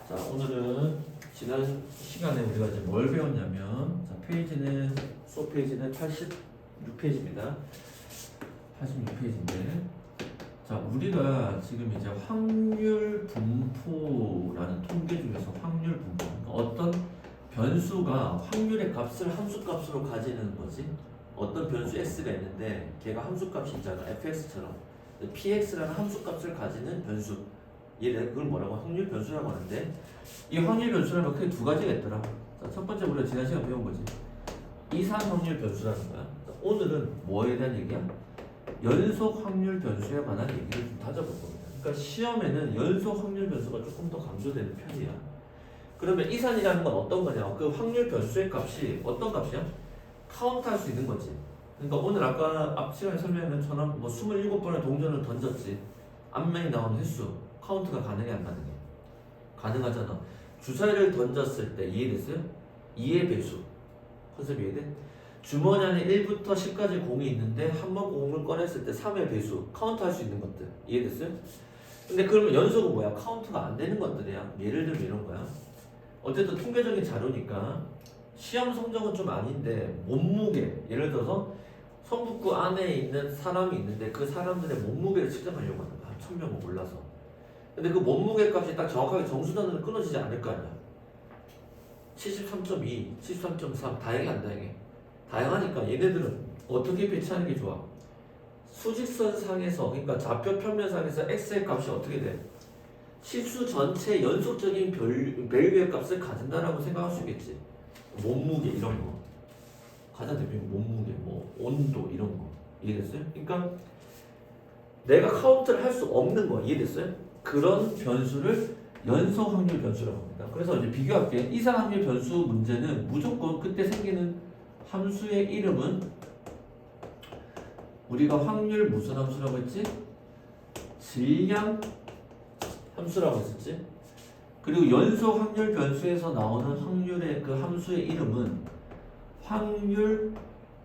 자, 오늘은 지난 시간에 우리가 이제 뭘 배웠냐면, 자, 페이지는, 수업 페이지는 86페이지입니다. 86페이지인데, 자, 우리가 지금 이제 확률 분포라는 통계 중에서 확률 분포, 그러니까 어떤 변수가 확률의 값을 함수값으로 가지는 거지. 어떤 변수 x가 있는데 걔가 함수값이 있잖아. fx처럼 px라는 함수값을 가지는 변수, 얘를 그걸 뭐라고 확률 변수라고 하는데, 이 확률 변수라면 크게 두 가지가 있더라. 자, 첫 번째 우리가 지난 시간 배운 거지. 이산 확률 변수라는 거야. 자, 오늘은 뭐에 대한 얘기야? 연속 확률 변수에 관한 얘기를 좀 다져볼 겁니다. 그러니까 시험에는 연속 확률 변수가 조금 더 강조되는 편이야. 그러면 이산이라는 건 어떤 거냐? 그 확률 변수의 값이 어떤 값이야? 카운트할 수 있는 거지. 그러니까 오늘 아까 앞 시간에 설명한 것처럼 뭐 27번의 동전을 던졌지. 앞면이 나오는 횟수 카운트가 가능해 안 가능해? 가능하잖아. 주사위를 던졌을 때 이해됐어요? 2의 배수 컨셉 이해돼? 주머니 안에 1부터 10까지 공이 있는데 한 번 공을 꺼냈을 때 3의 배수 카운트할 수 있는 것들 이해됐어요? 근데 그러면 연속은 뭐야? 카운트가 안 되는 것들이야. 예를 들면 이런 거야. 어쨌든 통계적인 자료니까 시험 성적은 좀 아닌데 몸무게, 예를 들어서 성북구 안에 있는 사람이 있는데 그 사람들의 몸무게를 측정하려고 하는 거야. 1000명은 몰라서. 근데 그 몸무게 값이 딱 정확하게 정수단으로 끊어지지 않을 거 아니야. 73.2, 73.3 다양해 안 다양해? 다양하니까 얘네들은 어떻게 배치하는 게 좋아? 수직선상에서, 그러니까 좌표 평면상에서 x의 값이 어떻게 돼? 실수 전체 연속적인 밸류의 값을 가진다라고 생각할 수 있겠지. 몸무게 이런 거, 가장 대표적인 몸무게, 뭐 온도 이런 거 이해됐어요? 그러니까 내가 카운트를 할 수 없는 거 이해됐어요? 그런 변수를 연속 확률 변수라고 합니다. 그래서 이제 비교할게. 이상 확률 변수 문제는 무조건 그때 생기는 함수의 이름은 우리가 확률 무슨 함수라고 했지? 질량 함수라고 했었지. 그리고 연속 확률 변수에서 나오는 확률의 그 함수의 이름은 확률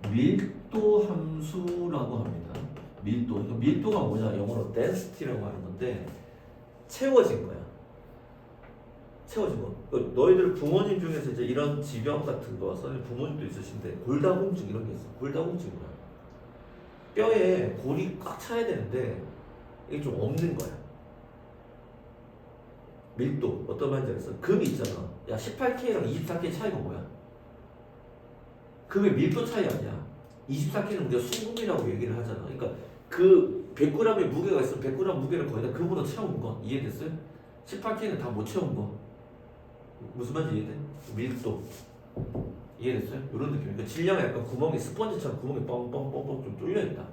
밀도 함수라고 합니다. 밀도. 그러니까 밀도가 뭐냐? 영어로 density라고 하는 건데 채워진 거야. 채워진 거. 너희들 부모님 중에서 이제 이런 지병 같은 거, 선생님 부모님도 있으신데 골다공증 이런 게 있어. 골다공증 뭐야? 뼈에 골이 꽉 차야 되는데 이게 좀 없는 거야. 밀도 어떤 말인지 알겠어? 금이 있잖아. 야 18K랑 24K 차이가 뭐야? 금의 밀도 차이 아니야. 24K는 우리가 순금이라고 얘기를 하잖아. 그러니까 그 100g의 무게가 있으면 100g 무게를 거의 다 금으로 채운 거 이해됐어요? 18K는 다 못 채운 거. 무슨 말인지 이해돼? 밀도 이해됐어요? 이런 느낌이니까 질량에 약간 구멍이 스펀지처럼 구멍이 뻥뻥뻥뻥 좀 뚫려있다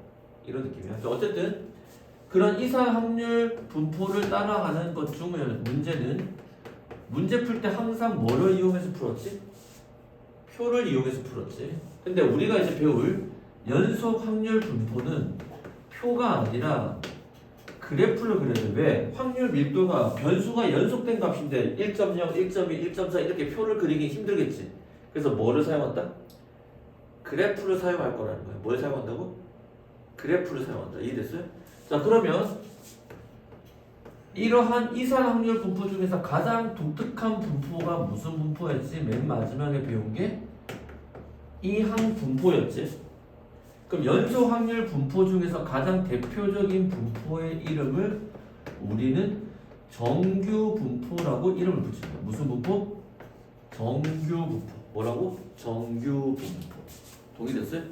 이런 느낌이야. 어쨌든 그런 이상 확률 분포를 따라가는 것 중에 문제는 문제 풀 때 항상 뭐를 이용해서 풀었지? 표를 이용해서 풀었지. 근데 우리가 이제 배울 연속 확률 분포는 표가 아니라 그래프를 그려야 돼. 왜? 확률 밀도가 변수가 연속된 값인데 1.0, 1.2, 1.4 이렇게 표를 그리기 힘들겠지. 그래서 뭐를 사용한다? 그래프를 사용할 거라는 거야. 뭘 사용한다고? 그래프를 사용한다. 이해됐어요? 자, 그러면 이러한 이산 확률 분포 중에서 가장 독특한 분포가 무슨 분포였지? 맨 마지막에 배운 게 이항 분포였지. 그럼 연속 확률 분포 중에서 가장 대표적인 분포의 이름을 우리는 정규 분포라고 이름을 붙입니다. 무슨 분포? 정규 분포. 뭐라고? 정규 분포. 동의됐어요?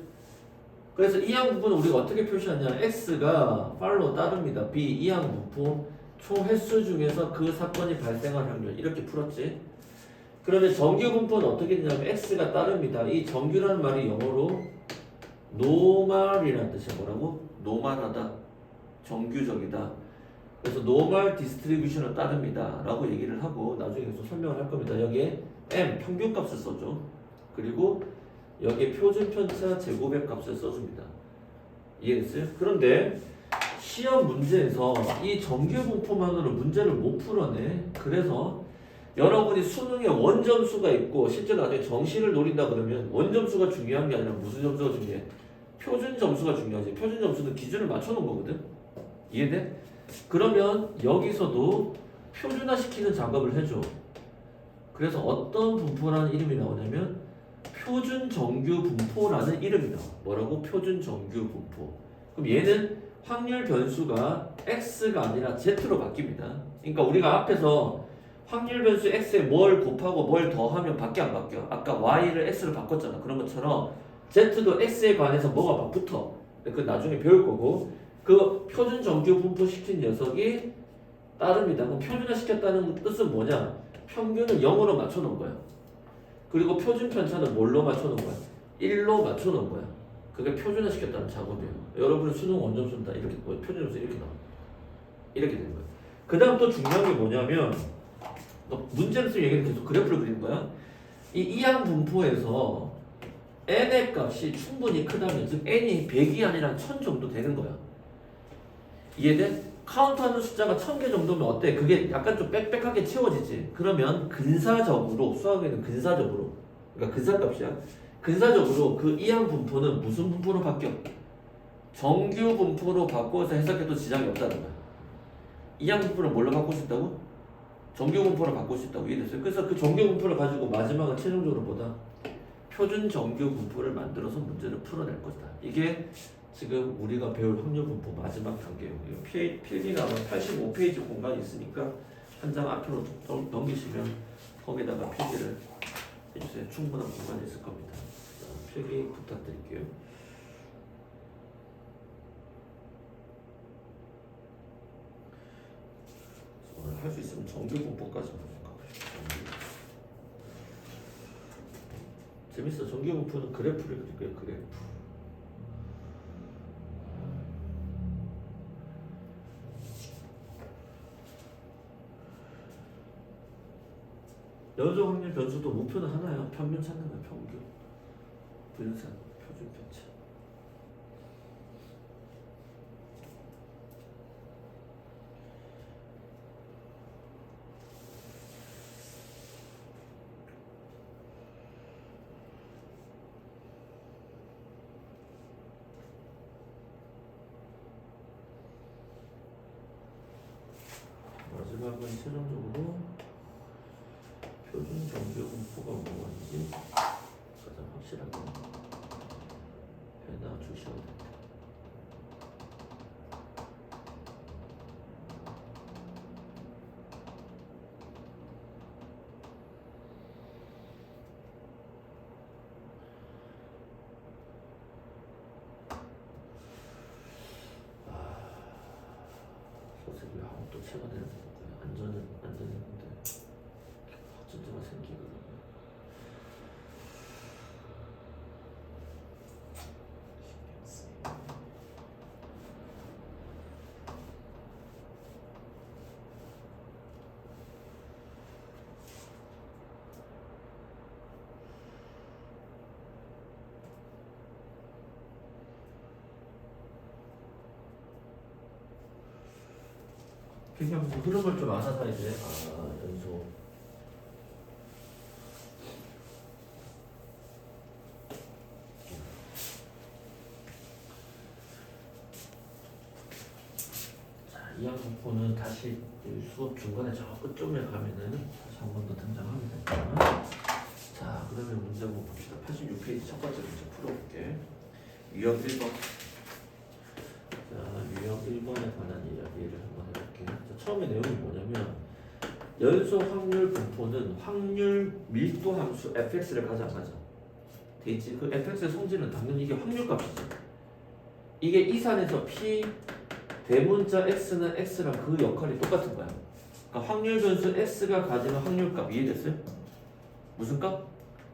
그래서 이항 분포는 우리가 어떻게 표시하냐? x가 팔로 따릅니다. b 이항 분포 총 횟수 중에서 그 사건이 발생할 확률 이렇게 풀었지. 그러면 정규 분포는 어떻게 되냐면 x가 따릅니다. 이 정규라는 말이 영어로 노멀이라는 뜻이야. 뭐라고? 노멀하다, 정규적이다. 그래서 노멀 디스트리뷰션을 따릅니다 라고 얘기를 하고 나중에 계속 설명을 할 겁니다. 여기에 m 평균값을 써줘. 그리고 여기에 표준편차 제곱의 값을 써줍니다. 이해됐어요? 그런데 시험 문제에서 이 정규 분포만으로 문제를 못 풀어내. 그래서 여러분이 수능에 원점수가 있고 실제로 나중에 정시를 노린다 그러면 원점수가 중요한 게 아니라 무슨 점수가 중요해? 표준 점수가 중요하지. 표준 점수는 기준을 맞춰놓은 거거든. 이해돼? 그러면 여기서도 표준화시키는 작업을 해줘. 그래서 어떤 분포라는 이름이 나오냐면 표준 정규 분포라는 이름이 나와. 뭐라고? 표준 정규 분포. 그럼 얘는 확률 변수가 x가 아니라 z로 바뀝니다. 그러니까 우리가 앞에서 확률 변수 x에 뭘 곱하고 뭘 더하면 밖에 안 바뀌어. 아까 y를 x로 바꿨잖아. 그런 것처럼 z도 x에 관해서 뭐가 막 붙어. 그 나중에 배울 거고, 그 표준 정규 분포 시킨 녀석이 따릅니다. 그럼 표준화 시켰다는 뜻은 뭐냐? 평균을 0으로 맞춰 놓은 거야. 그리고 표준 편차는 뭘로 맞춰 놓은 거야? 1로 맞춰 놓은 거야. 그게 표준화 시켰다는 작업이에요. 여러분의 수능 원점수는 다 이렇게, 표준 점수 이렇게 나와. 이렇게 되는 거야. 그 다음 또 중요한 게 뭐냐면, 문제를 쓰면 얘기는 계속 그래프를 그리는 거야. 이 이항 분포에서 n의 값이 충분히 크다면, 즉 n이 100이 아니라 1000 정도 되는 거야. 이해돼? 카운트하는 숫자가 1000개 정도면 어때? 그게 약간 좀 빽빽하게 채워지지. 그러면 근사적으로, 수학에는 근사적으로, 그러니까 근사값이야. 근사적으로 그 이항 분포는 무슨 분포로 바뀌어? 정규 분포로 바꿔서 해석해도 지장이 없다는 거야. 이항 분포를 뭘로 바꿀 수 있다고? 정규 분포로 바꿀 수 있다고. 이해됐어요? 그래서 그 정규 분포를 가지고 마지막은 최종적으로 보다 표준 정규 분포를 만들어서 문제를 풀어낼 것이다. 이게 지금 우리가 배울 확률 분포 마지막 단계예요. 필기가 아마 85페이지 공간이 있으니까 한 장 앞으로 넘기시면 거기다가 필기를 해주세요. 충분한 공간이 있을 겁니다. 필기 부탁드릴게요. 오늘 할 수 있으면 정규 분포까지 가보시죠. 재밌어. 정규 분포는 그래프를 그릴게요. 그래프. 연속 확률 변수도 목표는 하나야. 평균 찾는 거야. 평균. 분산, 표준 편차. 마지막은 최종적으로 표준 정규 분포가 뭐인지 가장 확실하게 해놔 주셔야 됩니다. 선생님이 또 체가되는 거고요. 안전했는데 확진자가 생기거든요. 그냥 흐름을 좀 알아서 이제 연속. 자, 이항 분포는 다시 수업 중간에 저 끝쪽에 가면은 다시 한 번 더 등장합니다. 자, 그러면 문제 한번 봅시다. 86페이지 첫 번째 문제 풀어볼게. 유형 1번. 자, 유형 1번에 관한 이야기를 한번 해볼게요. 자, 처음에 내용이 뭐냐면 연속 확률 분포는 확률 밀도 함수 fx를 가져가자 돼 있지. 그 fx의 성질은 당연히 이게 확률값이지. 이게 이산에서 p 대문자 x는 x랑 그 역할이 똑같은 거야. 그러니까 확률 변수 x가 가지는 확률값 이해됐어요? 무슨 값?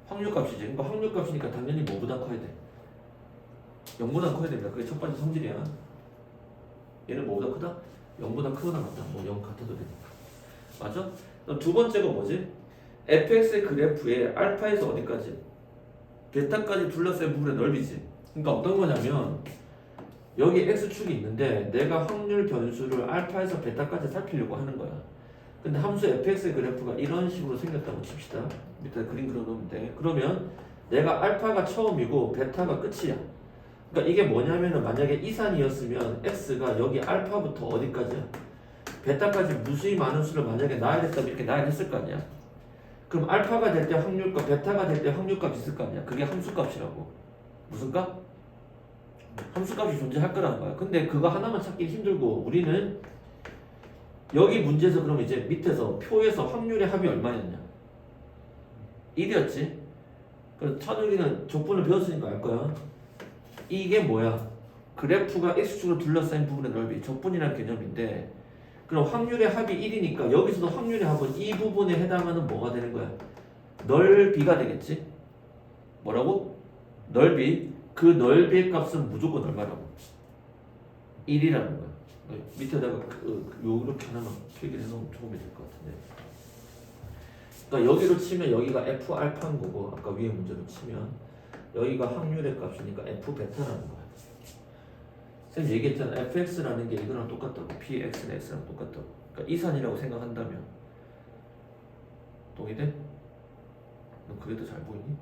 확률값이지. 그러니까 확률값이니까 당연히 뭐보다 커야 돼? 0보다 커야 됩니다. 그게 첫 번째 성질이야. 얘는 뭐보다 크다? 0보다 크거나 같다. 뭐 0 같아도 되니까. 맞아? 그럼 두 번째가 뭐지? fx의 그래프에 알파에서 어디까지? 베타까지 둘러싼 부분의 넓이지. 그러니까 어떤 거냐면 여기 x축이 있는데 내가 확률 변수를 알파에서 베타까지 살피려고 하는 거야. 근데 함수 fx의 그래프가 이런 식으로 생겼다고 칩시다. 밑에 그림 그려놓으면 돼. 그러면 내가 알파가 처음이고 베타가 끝이야. 그러니까 이게 뭐냐면은 만약에 이산이었으면 x가 여기 알파부터 어디까지야? 베타까지 무수히 많은 수를 만약에 나열했다면 이렇게 나열했을 거 아니야. 그럼 알파가 될 때 확률값, 베타가 될 때 확률값 있을 거 아니야. 그게 함수값이라고. 무슨 값? 함수값이 존재할 거라는 거야. 근데 그거 하나만 찾기 힘들고 우리는 여기 문제에서 그럼 이제 밑에서 표에서 확률의 합이 얼마였냐? 1이었지? 그래서 찬욱이는 적분을 배웠으니까 알 거야. 이게 뭐야? 그래프가 x축으로 둘러싸인 부분의 넓이, 적분이라는 개념인데 그럼 확률의 합이 1이니까 여기서도 확률의 합은 이 부분에 해당하는 뭐가 되는 거야? 넓이가 되겠지? 뭐라고? 넓이. 그 넓이의 값은 무조건 얼마라고? 1이라는 거야. 밑에다가 요렇게 하나만 표기를 해놓으면 도움이 될 것 같은데. 그러니까 여기로 치면 여기가 f 알파인 거고 아까 위에 문제로 치면 여기가 확률의 값이니까 f 베타라는 거야. 쌤 얘기했잖아. fx라는 게 이거랑 똑같다고. px는 x랑 똑같다고. 그러니까 이산이라고 생각한다면 동의돼? 너 그게 더 잘 보이니?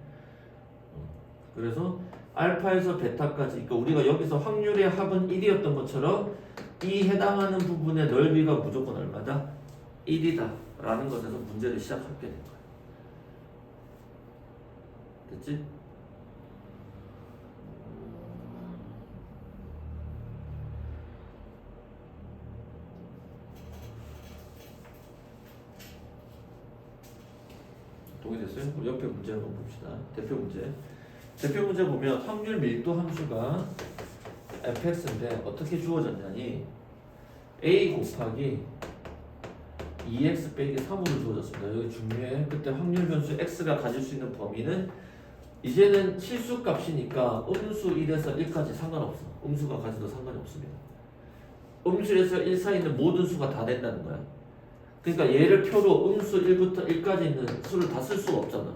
그래서 알파에서 베타까지, 그러니까 우리가 여기서 확률의 합은 1이었던 것처럼 이 해당하는 부분의 넓이가 무조건 얼마다? 1이다 라는 것에서 문제를 시작하게 된 거야. 됐지? 동의됐어요? 우리 옆에 문제 한번 봅시다. 대표 문제. 대표 문제 보면 확률 밀도 함수가 fx인데 어떻게 주어졌냐니 a 곱하기 2x 빼기 3으로 주어졌습니다. 여기 중요해. 그때 확률 변수 x가 가질 수 있는 범위는 이제는 실수값이니까 음수 1에서 1까지 상관없어. 음수가 가져도 상관이 없습니다. 음수 1에서 1 사이에 있는 모든 수가 다 된다는 거야. 그러니까 얘를 표로 음수 1부터 1까지 있는 수를 다 쓸 수가 없잖아.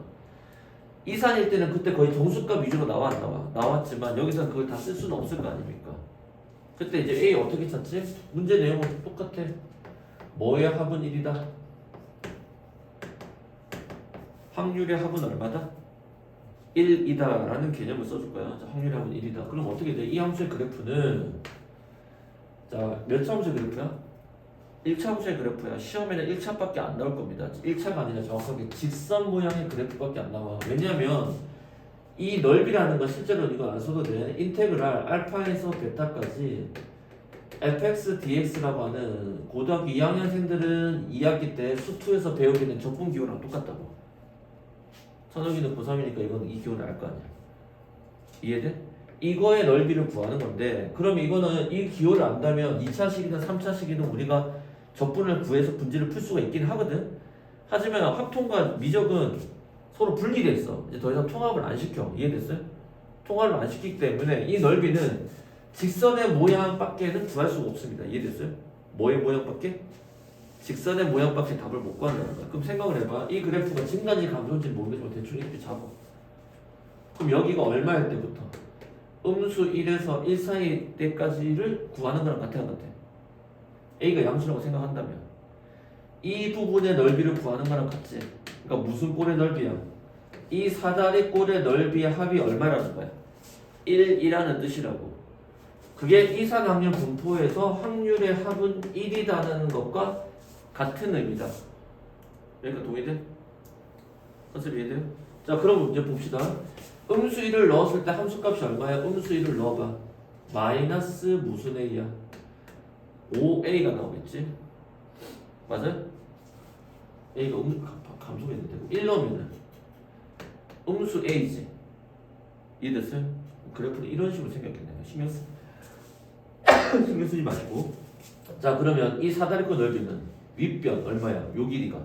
이산일 때는 그때 거의 정수값 위주로 나와 안 나와? 나왔지만 여기서는 그걸 다 쓸 수는 없을 거 아닙니까? 그때 이제 A 어떻게 찾지? 문제 내용은 똑같아. 뭐의 합은 1이다? 확률의 합은 얼마다? 1이다 라는 개념을 써줄 거야. 자, 확률의 합은 1이다. 그럼 어떻게 돼? 이 함수의 그래프는 자, 몇 차 함수의 그래프야? 1차 함수의 그래프야. 시험에는 1차밖에 안 나올 겁니다. 1차가 아니라 정확하게 직선 모양의 그래프밖에 안 나와. 왜냐면 이 넓이라는 건 실제로 이거 안 써도 돼. 인테그랄 알파에서 베타까지 fx dx라고 하는 고등학교 2학년생들은 2학기 때 수투에서 배우게 된 적분 기호랑 똑같다고. 천혁이는 고3이니까 이건 이 기호를 알 거 아니야. 이해돼? 이거의 넓이를 구하는 건데 그럼 이거는 이 기호를 안다면 2차식이든 3차식이든 우리가 적분을 구해서 분지를 풀 수가 있긴 하거든. 하지만 합통과 미적은 서로 분리돼 있어. 이제 더 이상 통합을 안 시켜. 이해됐어요? 통합을 안 시키기 때문에 이 넓이는 직선의 모양밖에는 구할 수가 없습니다. 이해됐어요? 뭐의 모양밖에? 직선의 모양밖에 답을 못 구한다는 거야. 그럼 생각을 해봐. 이 그래프가 증가인지 감소인지 모르겠지만 대충 이렇게 잡아. 그럼 여기가 얼마일 때부터? 음수 1에서 1 사이 때까지를 구하는 거랑 같아 안 같아? A가 양수라고 생각한다면 이 부분의 넓이를 구하는 거랑 같지? 그러니까 무슨 꼴의 넓이야? 이 사다리 꼴의 넓이의 합이 얼마라는 거야? 1이라는 뜻이라고. 그게 이산확률 분포에서 확률의 합은 1이라는 것과 같은 의미다. 그러니까 동의돼? 컨셉 이해돼요? 자, 그럼 이제 봅시다. 음수 1을 넣었을 때 함수값이 얼마야? 음수 1을 넣어봐. 마이너스 무슨 A야? 5A가 나오겠지? 맞아? A가 감소했는데 1 넣으면 음수 A지. 이해됐어요? 그래프는 이런 식으로 생겼겠네요. 신경 쓰지 마시고. 자, 그러면 이 사다리꼴 넓이는 윗변 얼마야? 요 길이가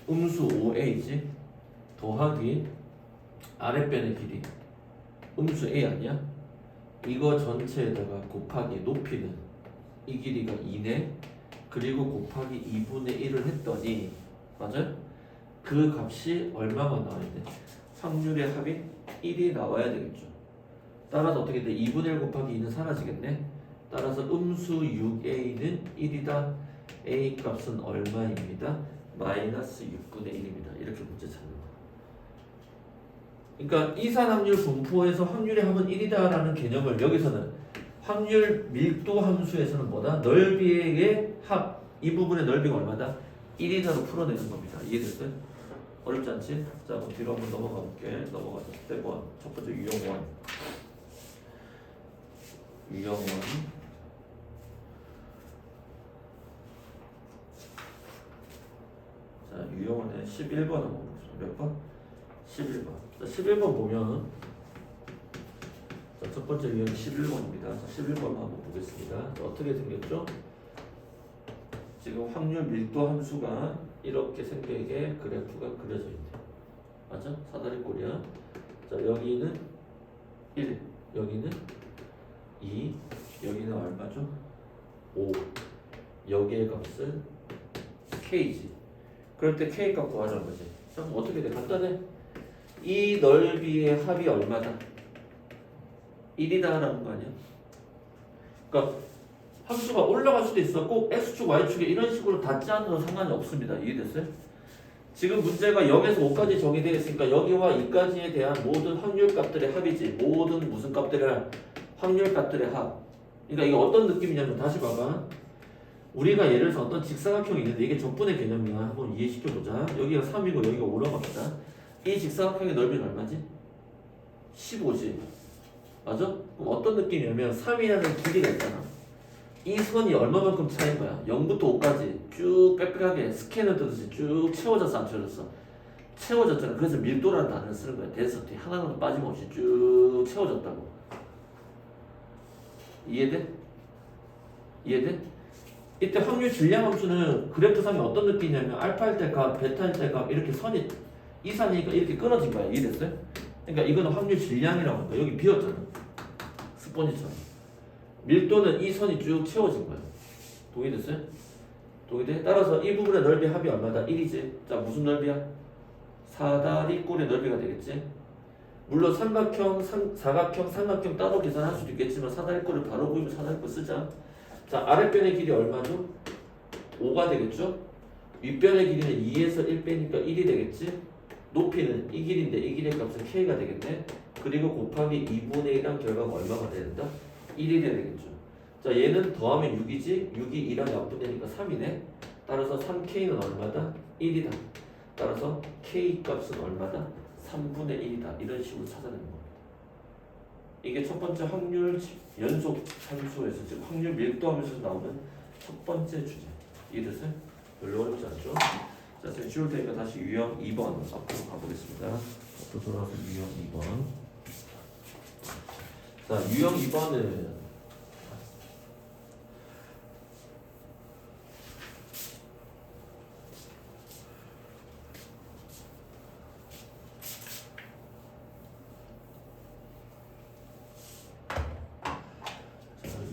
음수 5A지? 더하기 아랫변의 길이 음수 A 아니야? 이거 전체에다가 곱하기 높이는 이 길이가 2네. 그리고 곱하기 2분의 1을 했더니 맞아요? 그 값이 얼마만 나와야 돼? 확률의 합이 1이 나와야 되겠죠. 따라서 어떻게 돼? 2분의 1 곱하기 2는 사라지겠네. 따라서 음수 6A는 1이다. A 값은 얼마입니다? 마이너스 6분의 1입니다. 이렇게 문제 찾는 거. 그러니까 이산확률 분포에서 확률의 합은 1이다라는 개념을 여기서는 확률 밀도 함수에서는 뭐다? 넓이의 합, 이 부분의 넓이가 얼마다? 1이다로 풀어내는 겁니다. 이해됐어요? 어렵지 않지? 자, 그럼 뒤로 한번 넘어가 볼게. 넘어가자. 스텝 1. 첫 번째 유형 1. 유형 1. 자, 유형 1에 11번 한번 보겠습니다. 몇 번? 11번. 자, 11번 보면 자, 첫 번째 유형이 11번입니다. 자, 11번 한번 보겠습니다. 자, 어떻게 생겼죠? 지금 확률 밀도 함수가 이렇게 생기게 그래프가 그려져 있네. 맞아? 사다리 꼴이야. 자, 여기는 1, 여기는 2, 여기는 얼마죠? 5. 여기의 값은 k지. 그럴 때 k 값 구하자는 거지. 자, 그럼 어떻게 돼? 간단해. 이 넓이의 합이 얼마다? 1이다라는 거 아니야? 그러니까 함수가 올라갈 수도 있어. 꼭 x축, y축에 이런 식으로 닿지 않아도 상관이 없습니다. 이해됐어요? 지금 문제가 0에서 5까지 정의되어 있으니까 여기와 2까지에 대한 모든 확률 값들의 합이지. 모든 무슨 값들의 확률 값들의 합. 그러니까 이게 어떤 느낌이냐면 다시 봐봐. 우리가 예를 들어서 어떤 직사각형이 있는데 이게 적분의 개념이야. 한번 이해시켜보자. 여기가 3이고 여기가 5라고 합니다. 이 직사각형의 넓이는 얼마지? 15지. 맞아? 그럼 어떤 느낌이냐면 3이라는 길이가 있잖아. 이 선이 얼마만큼 차이인 거야? 0부터 5까지 쭉 빽빽하게 스캔을 뜨듯이 쭉 채워졌어, 안 채워졌어? 채워졌잖아. 그래서 밀도라는 단어를 쓰는 거야. 데스티 하나도 빠짐없이 쭉 채워졌다고. 이해돼? 이해돼? 이때 확률 질량 함수는 그래프상에 어떤 느낌이냐면 알파일 때 값, 베타일 때 값 이렇게 선이 이 선이니까 이렇게 끊어진 거야. 이해됐어요? 그러니까 이거는 확률 질량이라고 한다. 여기 비었잖아. 스펀지처럼. 밀도는 이 선이 쭉 채워진 거야. 동의됐어요? 동의돼? 따라서 이 부분의 넓이 합이 얼마다? 1이지. 자, 무슨 넓이야? 사다리 꼴의 넓이가 되겠지. 물론 삼각형, 사각형, 삼각형 따로 계산할 수도 있겠지만 사다리 꼴을 바로 보이면 사다리 꼴 쓰자. 자, 아랫변의 길이 얼마죠? 5가 되겠죠? 윗변의 길이는 2에서 1 빼니까 1이 되겠지? 높이는 이 길인데 이 길의 값은 k가 되겠네. 그리고 곱하기 2분의 1한 결과가 얼마가 된다? 1이 되겠죠. 자, 얘는 더하면 6이지? 6이 2랑 약분되니까 3이네. 따라서 3k는 얼마다? 1이다. 따라서 k 값은 얼마다? 3분의 1이다. 이런 식으로 찾아내는 겁니다. 이게 첫 번째 확률 연속 함수에서 지금 확률 밀도 함수에서 나오는 첫 번째 주제. 이해됐어요? 별로 어렵지 않죠? 자, 제가 지울 테니까 다시 유형 2번 앞으로 가보겠습니다. 앞으로 돌아와서 유형 2번. 자, 유형 2번은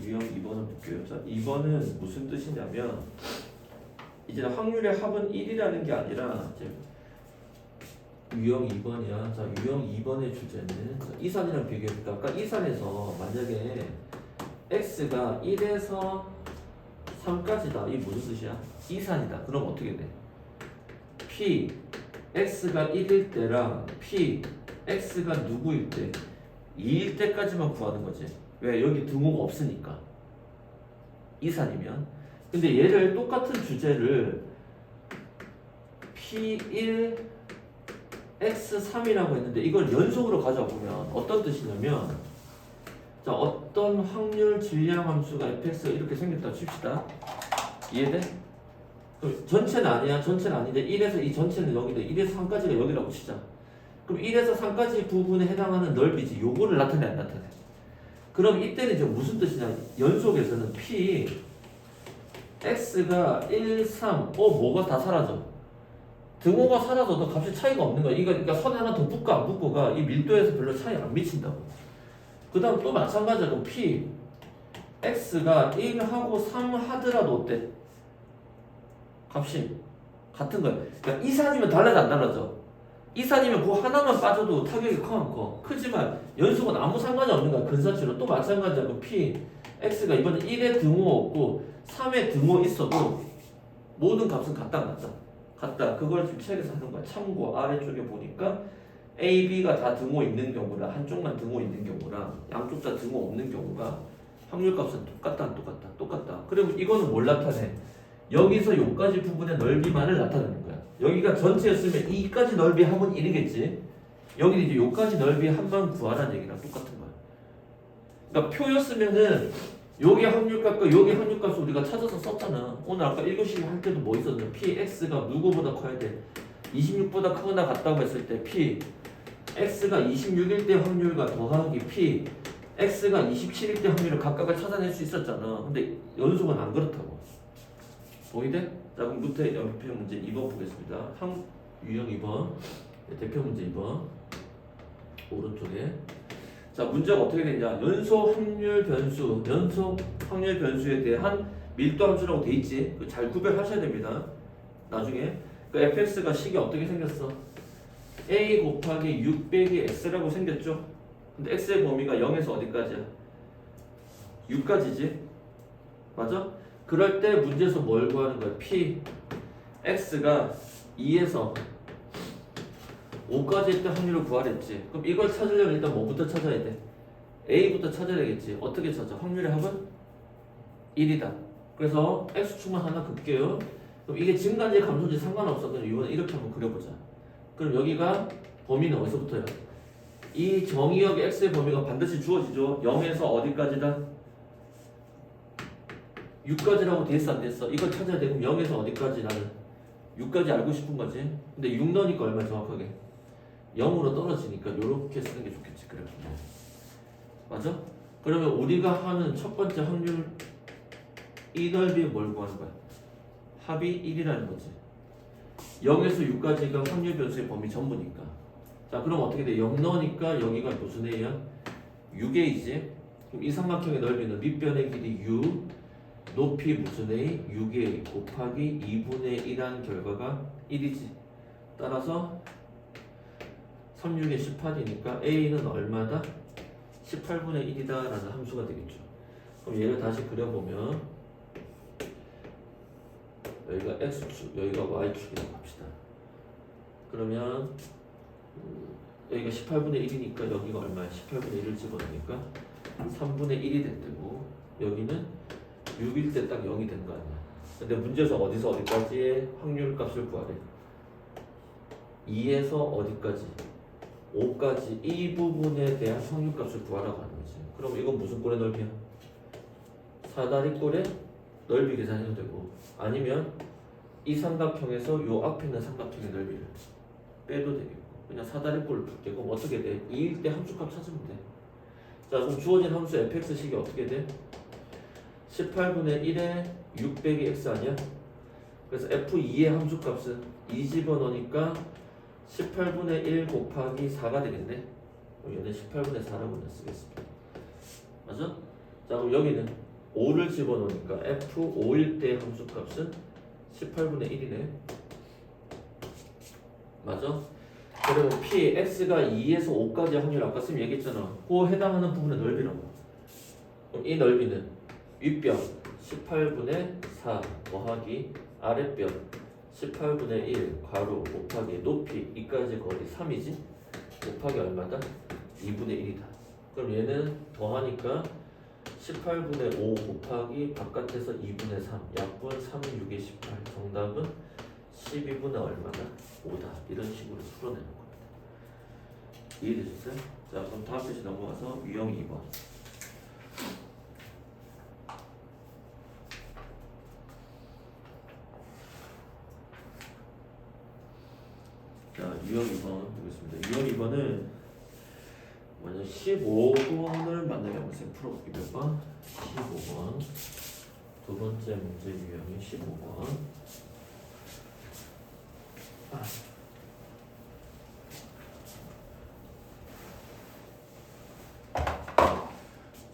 유형 2번을 볼게요. 자, 2번은 무슨 뜻이냐면 이제 확률의 합은 1이라는 게 아니라 이제 유형 2번이야. 자, 유형 2번의 주제는 이산이랑 비교해볼까? 아까 이산에서 만약에 x가 1에서 3까지다. 이게 무슨 뜻이야? 이산이다. 그럼 어떻게 돼? p x가 1일 때랑 p x가 누구일 때? 2일 때까지만 구하는 거지. 왜? 여기 등호가 없으니까. 이산이면. 근데 얘를 똑같은 주제를 P1 X3이라고 했는데 이걸 연속으로 가져보면 어떤 뜻이냐면 자, 어떤 확률 질량 함수가 fx가 이렇게 생겼다고 칩시다. 이해돼? 그럼 전체는 아니야. 전체는 아닌데 1에서 이 전체는 여기다. 1에서 3까지가 여기라고 치자. 그럼 1에서 3까지 부분에 해당하는 넓이지. 요거를 나타내 안 나타내? 그럼 이때는 이제 무슨 뜻이냐? 연속에서는 P x가 1, 3, 뭐가 다 사라져. 등호가 사라져도 값이 차이가 없는 거야. 이거 그러니까 선 하나 더 붙고 안 붙고가 이 밀도에서 별로 차이 안 미친다고. 그 다음 또 마찬가지로 P x가 1하고 3 하더라도 어때? 값이 같은 거야. 그러니까 이산이면 달라져 안 달라져? 이산이면 그 하나만 빠져도 타격이 커 안 커? 크지만 연속은 아무 상관이 없는 거야. 근사치로. 또 마찬가지로 P x가 이번에 1에 등호 없고 3에 등호 있어도 모든 값은 같다 안 같다? 같다. 그걸 지금 책에서 하는 거야. 참고 아래쪽에 보니까 A, B가 다 등호 있는 경우랑 한쪽만 등호 있는 경우랑 양쪽 다 등호 없는 경우가 확률값은 똑같다 안 똑같다? 똑같다. 그리고 이거는 뭘 나타내? 여기서 요까지 부분의 넓이만을 나타내는 거야. 여기가 전체였으면 이까지 넓이 하면 1이겠지. 여기는 이제 요까지 넓이 한만 구하라는 얘기랑 똑같은 거야. 그러니까 표였으면은 여기 확률값과 여기 확률값을 우리가 찾아서 썼잖아. 오늘 아까 1교시 할 때도 뭐 있었냐? px가 누구보다 커야 돼? 26보다 크거나 같다고 했을 때 p x가 26일 때 확률과 더하기 p x가 27일 때 확률을 각각을 찾아낼 수 있었잖아. 근데 연속은 안 그렇다고. 보이대? 자, 그럼 루트 대표 문제 2번 보겠습니다. 유형 2번 대표 문제 2번 오른쪽에. 자, 문제가 어떻게 되냐? 연속 확률 변수에 대한 밀도 함수라고 돼 있지. 잘 구별하셔야 됩니다. 나중에 그 fx가 식이 어떻게 생겼어? a 곱하기 6 빼기 x라고 생겼죠. 근데 x의 범위가 0에서 어디까지야? 6까지지. 맞아? 그럴 때 문제에서 뭘 구하는 거야? p x가 2에서 5까지 할 때 확률을 구하랬지. 그럼 이걸 찾으려면 일단 뭐부터 찾아야 돼? a부터 찾아야 되겠지. 어떻게 찾아? 확률의 합은 1이다. 그래서 x축만 하나 긋게요. 그럼 이게 증가인지 감소인지 상관없어. 그럼 이번에 이렇게 한번 그려보자. 그럼 여기가 범위는 어디서부터요? 이 정의역의 x의 범위가 반드시 주어지죠. 0에서 어디까지다? 6까지라고 돼 있어 안 됐어? 이걸 찾아야 돼. 그럼 0에서 어디까지 나는 6까지 알고 싶은 거지. 근데 6 넣으니까 얼마 정확하게? 0으로 떨어지니까 이렇게 쓰는 게 좋겠지. 그래. 맞아? 그러면 우리가 하는 첫 번째 확률 이 넓이에 뭘 구하는 거야? 합이 1이라는 거지. 0에서 6까지가 확률 변수의 범위 전부니까. 자, 그럼 어떻게 돼? 0 넣으니까 여기가 무슨 a야? 6a지. 그럼 이 삼각형의 넓이는 밑변의 길이 u, 높이 무슨 a? 6a 곱하기 2분의 1한 결과가 1이지. 따라서 36에 18이니까 a는 얼마다? 18분의 1이다 라는 함수가 되겠죠. 그럼 얘를 다시 그려보면 여기가 x축, 여기가 y축이라고 합시다. 그러면 여기가 18분의 1이니까 여기가 얼마야? 18분의 1을 집어넣으니까 3분의 1이 될 테고 여기는 6일 때 딱 0이 된 거 아니야. 근데 문제에서 어디서 어디까지의 확률 값을 구하래? 2에서 어디까지? 5까지 이 부분에 대한 확률 값을 구하라고 하는 거지. 그럼 이건 무슨 꼴의 넓이야? 사다리 꼴의 넓이 계산해도 되고 아니면 이 삼각형에서 요 앞에 있는 삼각형의 넓이를 빼도 되겠고 그냥 사다리 꼴을 풀게. 그럼 어떻게 돼? 2일 때 함수값 찾으면 돼. 자, 그럼 주어진 함수 fx식이 어떻게 돼? 18분의 1에 6 빼기 x 아니야? 그래서 f2의 함수값은 2 집어넣으니까 18분의 1 곱하기 4가 되겠네. 그럼 얘는 18분의 4라고 쓰겠습니다. 맞아? 자, 그럼 여기는 5를 집어넣으니까 f5일 때 함수값은 18분의 1이네. 맞아? 그러면 p x가 2에서 5까지 확률 아까 쌤 얘기했잖아. 그 해당하는 부분의 넓이라고. 그럼 이 넓이는 윗변 18분의 4 더하기 아랫변 18분의 1 괄호 곱하기 높이 이까지 거리 3이지? 곱하기 얼마다? 2분의 1이다. 그럼 얘는 더하니까 18분의 5 곱하기 바깥에서 2분의 3 약분 3은 6에 18 정답은 12분의 얼마다? 5다. 이런 식으로 풀어내는 겁니다. 이해되셨어요? 자, 그럼 다음 페이지 넘어가서 유형 2번. 자, 유형 2번 보겠습니다. 유형 2번은 먼저 15번을 만나게 한번 풀어볼게요. 몇 번? 15번. 두 번째 문제 유형이 15번.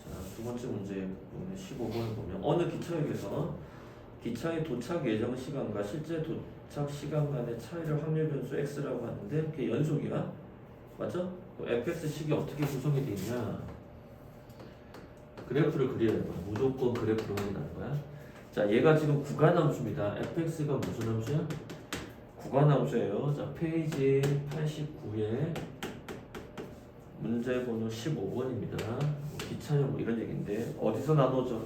자, 두 번째 문제 보면 15번을 보면 어느 기차역에서 기차의 도착 예정 시간과 실제 도착 시간 간의 차이를 확률 변수 x라고 하는데 그게 연속이야. 맞죠? fx식이 어떻게 구성이 되어 있냐? 그래프를 그려야 돼. 무조건 그래프로 확인하는 거야. 자, 얘가 지금 구간함수입니다. fx가 무슨 함수야? 구간함수예요. 자, 페이지 89에 문제 번호 15번입니다. 기차역 뭐 이런 얘기인데 어디서 나눠져?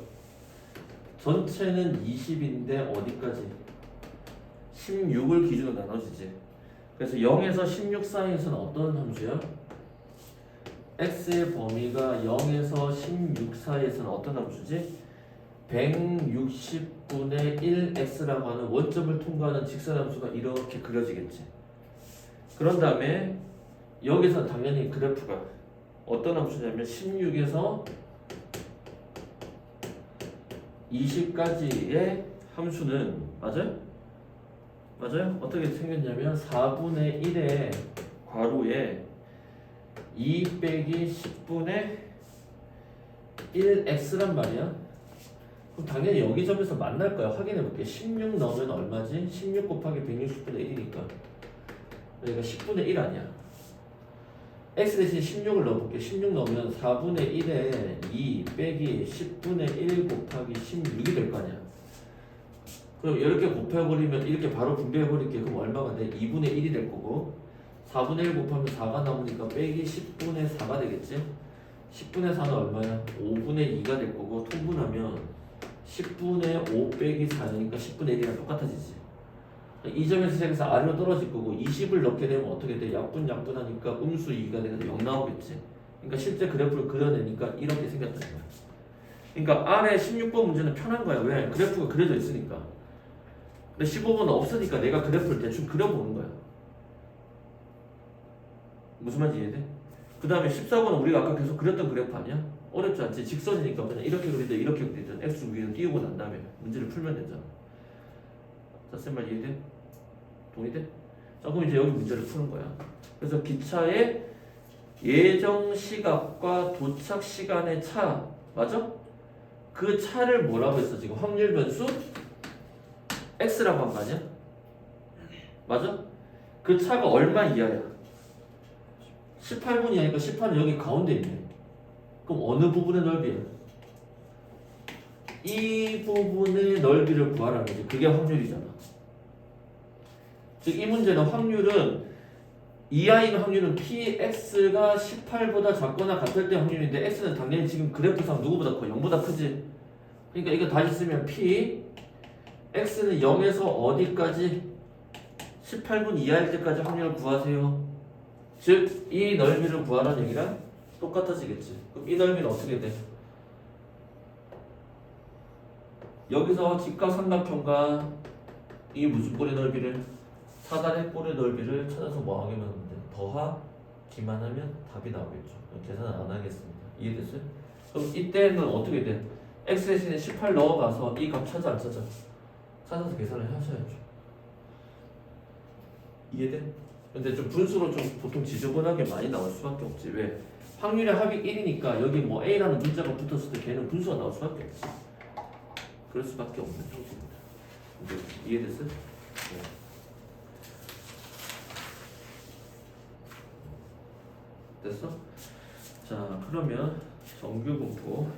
전체는 20인데 어디까지? 16을 기준으로 나눠지지. 그래서 0에서 16 사이에서는 어떤 함수야? x의 범위가 0에서 16 사이에서는 어떤 함수지? 160분의 1x라고 하는 원점을 통과하는 직선함수가 이렇게 그려지겠지. 그런 다음에 여기서 당연히 그래프가 어떤 함수냐면 16에서 20까지의 함수는 맞아요? 맞아요? 어떻게 생겼냐면 4분의 1의 괄호에 2 빼기 10분의 1x란 말이야. 그럼 당연히 여기 점에서 만날 거야. 확인해 볼게. 16 넣으면 얼마지? 16 곱하기 160분의 1이니까 그러니까 10분의 1 아니야. x 대신 16을 넣어볼게. 16 넣으면 4분의 1에 2 빼기 10분의 1 곱하기 16이 될 거 아니야. 그럼 이렇게 곱해버리면 이렇게 바로 분배해버릴게. 그럼 얼마가 돼? 2분의 1이 될 거고 4분의 1 곱하면 4가 남으니까 빼기 10분의 4가 되겠지? 10분의 4는 얼마야? 5분의 2가 될 거고 통분하면 10분의 5 빼기 4니까 10분의 1이랑 똑같아지지. 이 점에서 시작해서 아래로 떨어질 거고 20을 넣게 되면 어떻게 돼? 약분하니까 음수 2가 돼서 0 나오겠지. 그러니까 실제 그래프를 그려내니까 이렇게 생겼다는 거야. 그러니까 아래 16번 문제는 편한 거야. 왜? 그래프가 그려져 있으니까. 근데 15번은 없으니까 내가 그래프를 대충 그려보는 거야. 무슨 말인지 이해돼? 그 다음에 14번은 우리가 아까 계속 그렸던 그래프 아니야? 어렵지 않지? 직선이니까 그냥 이렇게 그리든 이렇게 그리든 x 위로 띄우고 난 다음에 문제를 풀면 되잖아. 자, 쌤 말 이해돼? 동의돼? 자, 그럼 이제 여기 문제를 푸는 거야. 그래서 기차의 예정 시각과 도착 시간의 차, 맞아? 그 차를 뭐라고 했어? 지금 확률 변수 x라고 한 거 아니야? 맞아? 그 차가 얼마 이하야? 18분 이하니까 18은 여기 가운데 있네. 그럼 어느 부분의 넓이야? 이 부분의 넓이를 구하라는 거지. 그게 확률이잖아. 즉 이 문제는 확률은 이하인 확률은 px가 18보다 작거나 같을 때 확률인데 x는 당연히 지금 그래프상 누구보다 커? 0보다 크지. 그러니까 이거 다시 쓰면 p x는 0에서 어디까지? 18분 이하일 때까지 확률을 구하세요. 즉 이 넓이를 구하라는 얘기랑 똑같아지겠지. 그럼 이 넓이는 어떻게 돼? 여기서 직각삼각형과 이 무슨 꼴의 넓이를 사단의 꼴의 넓이를 찾아서 뭐 하면 돼? 더하기만 하면 답이 나오겠죠. 계산 안 하겠습니다. 이해됐어요? 그럼 이때는 어떻게 돼? x 대신에 18 넣어가서 이 값 찾아 안 찾아? 찾아서 계산을 하셔야죠. 이해돼? 근데 좀 분수로 좀 보통 지저분하게 많이 나올 수밖에 없지. 왜? 확률의 합이 1이니까 여기 뭐 A라는 문자가 붙었을 때 걔는 분수가 나올 수밖에 없지. 그럴 수밖에 없는 형식입니다. 이해됐어? 네. 됐어? 자, 그러면 정규분포